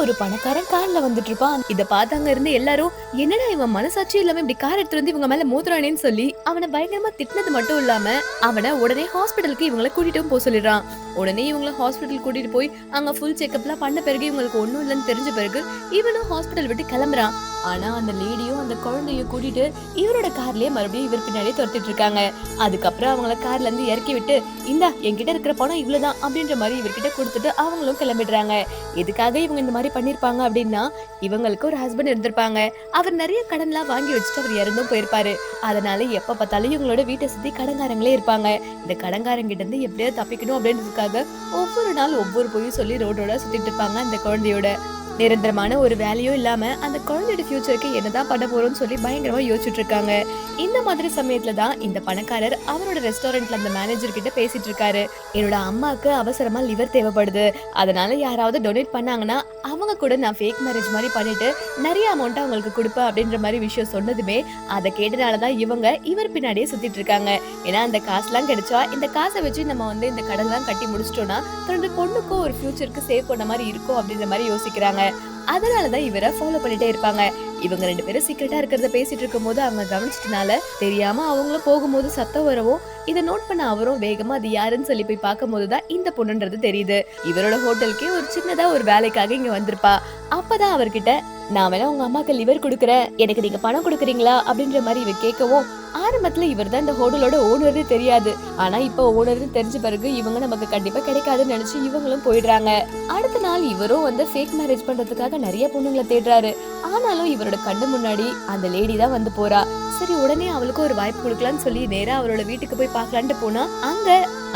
ஒரு பணக்காரன் கார்ல வந்துட்டு இருப்பான். இத பார்த்தாங்க இருந்து எல்லாரும் என்னடா இவன் மனசாட்சி இல்லாம இப்படி கார் எடுத்து வந்து இவங்க மேல மோதுறானேன்னு சொல்லி அவனை பயங்கரமா திட்டினது மட்டும் இல்லாம அவனை உடனே ஹாஸ்பிடலுக்கு இவங்களை கூட்டிட்டும் போக சொல்லிடுறான். உடனே இவங்கள ஹாஸ்பிடல் கூட்டிட்டு போய் அங்க ஃபுல் செக்அப்லாம் பண்ண பிறகு இவங்களுக்கு ஒண்ணும் இல்லைன்னு தெரிஞ்ச பிறகு இவனும் ஹாஸ்பிடல் விட்டு கிளம்புறான். ஆனா அந்த லேடியும் அந்த குழந்தையும் கூட்டிட்டு இவரோட கார்லயே மறுபடியும் இவர் பின்னாடியே துரத்திட்டு இருக்காங்க. அதுக்கப்புறம் அவங்கள கார்ல இருந்து இறக்கி விட்டு இந்தா என்கிட்ட இருக்கிற பணம் இவ்வளவுதான் அப்படின்ற மாதிரி இவர்கிட்ட கொடுத்துட்டு அவங்களும் கிளம்பிடுறாங்க. எதுக்காக இவங்க இந்த மாதிரி பண்ணிருப்பாங்க அப்படின்னா இவங்களுக்கு ஒரு ஹஸ்பண்ட் இருந்திருப்பாங்க. அவர் நிறைய கடன்லாம் வாங்கி வச்சுட்டு அவர் இறந்தும் போயிருப்பாரு. அதனால எப்ப பார்த்தாலும் இவங்களோட வீட்டை சுத்தி கடன்காரங்களே இருப்பாங்க. இந்த கடன்காரங்கிட்ட இருந்து எப்படியாவது தப்பிக்கணும் அப்படின்றதுக்காக ஒவ்வொரு நாள் ஒவ்வொரு பொய்யும் சொல்லி ரோடோட சுத்திட்டு இருப்பாங்க. அந்த குழந்தையோட நிரந்தரமான ஒரு வேலையும் இல்லாம அந்த குழந்தையோட ஃபியூச்சருக்கு என்னதான் பண்ண போறோம்னு சொல்லி பயங்கரமா யோசிச்சுட்டு இருக்காங்க. இந்த மாதிரி சமயத்துல தான் இந்த பணக்காரர் அவரோட ரெஸ்டாரண்ட்ல அந்த மேனேஜர் கிட்ட பேசிட்டு இருக்காரு. என்னோட அம்மாக்கு அவசரமா லிவர் தேவைப்படுது, அதனால யாராவது டொனேட் பண்ணாங்கன்னா அவங்க கூட நான் ஃபேக் மேரேஜ் மாதிரி பண்ணிட்டு நிறைய அமௌண்ட் அவங்களுக்கு கொடுப்பேன் அப்படின்ற மாதிரி விஷயம் சொன்னதுமே அதை கேட்டனாலதான் இவங்க இவர் பின்னாடியே சுத்திட்டு இருக்காங்க. ஏன்னா அந்த காசுலாம் கிடைச்சா இந்த காசை வச்சு நம்ம வந்து இந்த கடன்லாம் கட்டி முடிச்சிட்டோம்னா தன்னோட பொண்ணுக்கும் ஒரு ஃபியூச்சருக்கு சேவ் பண்ண மாதிரி இருக்கும் அப்படின்ற மாதிரி யோசிக்கிறாங்க. அதனாலதான் இவரை ஃபாலோ பண்ணிட்டே இருப்பாங்க. இவங்க ரெண்டு பேரும் சீக்கிரட்டா இருக்கிறத பேசிட்டு இருக்கும் போது அவங்க கவனிச்சிட்டனால தெரியாம அவங்களும் போகும்போது சத்தம் வரவும் இதை நோட் பண்ண அவரும் வேகமா அது யாருன்னு சொல்லி போய் பார்க்கும் போதுதான் இந்த பொண்ணுன்றது தெரியுது. இவரோட ஹோட்டலுக்கே ஒரு சின்னதா ஒரு வேலைக்காக இங்க வந்திருப்பா. அப்பதான் அவர்கிட்ட நான் வேணா உங்க அம்மாக்கு லிவர் கொடுக்குறேன், எனக்கு நீங்க பணம் கொடுக்குறீங்களா அப்படின்ற மாதிரி இவ கேட்கவும் ஆரம்பத்துல இவர் தான் இந்த ஹோட்டலோட ஓனரே தெரியாது. ஆனா இப்ப ஓனர்னு தெரிஞ்ச பிறகு இவங்க நமக்கு கண்டிப்பா கிடைக்காதுன்னு நினைச்சு இவங்களும் போயிடுறாங்க. அடுத்த நாள் இவரும் வந்து ஃபேக் மேரேஜ் பண்றதுக்காக நிறைய பொண்ணுங்களை தேடுறாரு. ஆனாலும் இவரோட கண்ணு முன்னாடி அந்த லேடி தான் வந்து போறா. சரி உடனே அவளுக்கு ஒரு வாய்ப்பு கொடுக்கலான்னு சொல்லி நேரா அவரோட வீட்டுக்கு போய் பார்க்கலான்ட்டு போனா அங்க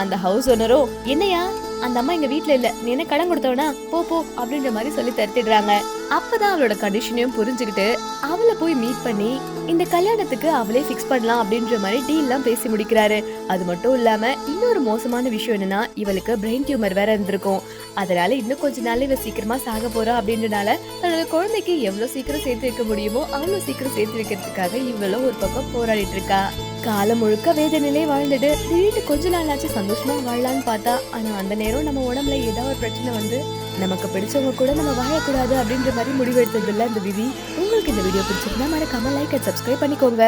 அந்த ஹவுஸ் ஓனரோ என்னையா அந்த அம்மா எங்க வீட்டுல இல்ல, நீ என்ன கடன் கொடுத்தவனா போ போ அப்படின்ற மாதிரி சொல்லி தடுத்துடுறாங்க. அப்பதான் அவளோட கண்டிஷனையும் புரிஞ்சுக்கிட்டு அவளை போய் மீட் பண்ணி இந்த கல்யாணத்துக்கு அவளே பிக்ஸ் பண்ணலாம் அப்படின்ற மாதிரி டீல் எல்லாம் பேசி முடிக்கிறாரு. அது மட்டும் இல்லாம இன்னொரு மோசமான விஷயம் என்னன்னா இவளுக்கு பிரெயின் டியூமர் வேற இருந்திருக்கும். அதனால இன்னும் கொஞ்ச நாள் இவ சீக்கிரமா சாக போறா அப்படின்றனால தன்னோட குழந்தைக்கு எவ்வளவு சீக்கிரம் சேர்த்து வைக்க முடியுமோ அவ்வளவு சீக்கிரம் சேர்த்து வைக்கிறதுக்காக இவளும் ஒரு பக்கம் போராடிட்டு இருக்கா. காலம் முழுக்க வேதனையிலே வாழ்ந்துட்டு திடீர்னு கொஞ்ச நாளாச்சும் சந்தோஷமா வாழலான்னு பார்த்தா ஆனா அந்த நேரம் நம்ம உடம்புல ஏதாவது ஒரு பிரச்சனை வந்து நமக்கு பிடிச்சவங்க கூட நம்ம வாழக்கூடாது அப்படின்ற மாதிரி முடிவெடுத்தது இல்ல இந்த விதி. உங்களுக்கு இந்த வீடியோ பிடிச்சிருந்தா மறக்காம லைக் அண்ட் சப்ஸ்கிரைப் பண்ணிக்கோங்க.